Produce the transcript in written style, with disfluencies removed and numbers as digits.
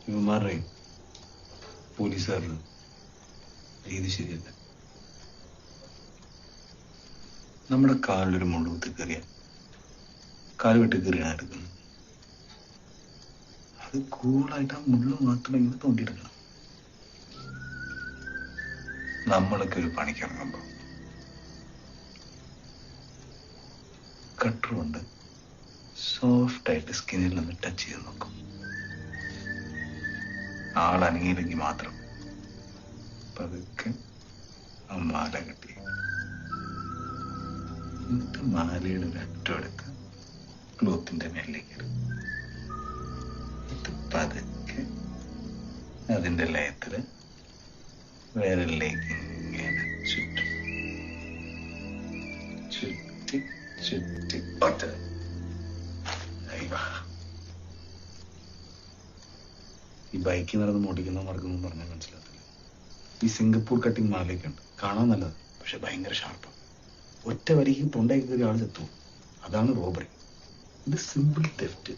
ഇവന്മാരുടെയും പോലീസുകാരുടെ രീതി ശരിയല്ല. നമ്മുടെ കാലിലൊരു മുള്ളുകുത്തി കയറിയ കാല് വെട്ടി കയറിയാണ് എടുക്കുന്നത്. അത് കൂളായിട്ട് ആ മുള്ളു മാത്രം ഇങ്ങനെ തോണ്ടിയെടുക്കണം. നമ്മളൊക്കെ ഒരു പണിക്കിറങ്ങുമ്പോൾ കട്ടർ കൊണ്ട് സോഫ്റ്റായിട്ട് സ്കിന്നിൽ ഒന്ന് ടച്ച് ചെയ്ത് നോക്കും. ആളനങ്ങിയില്ലെങ്കിൽ മാത്രം പതുക്കെ ആ മാല കെട്ടി എന്നിട്ട് മാലയുടെ ഒരു അറ്റം എടുത്ത് ക്ലോത്തിന്റെ മേലേക്ക് ഇടും. ഇത് പതുക്കെ അതിന്റെ ലയത്തില് വിരലിലേക്ക് ഇങ്ങനെ ചുറ്റും ചുറ്റി ചുറ്റി ഒറ്റ. ഈ ബൈക്കിൽ നടന്ന് ഓടിക്കുന്നവർക്കൊന്നും പറഞ്ഞാൽ മനസ്സിലാത്തില്ല. ഈ സിംഗപ്പൂർ കട്ടിങ് മാലയൊക്കെ ഉണ്ട്, കാണാൻ നല്ലത്, പക്ഷെ ഭയങ്കര ഷാർപ്പ്. ഒറ്റ വരിക്ക് തൊണ്ടയിൽ കയറി ആൾ ചെത്തും. അതാണ് റോബറി. ഇത് സിമ്പിൾ തെഫ്റ്റ്.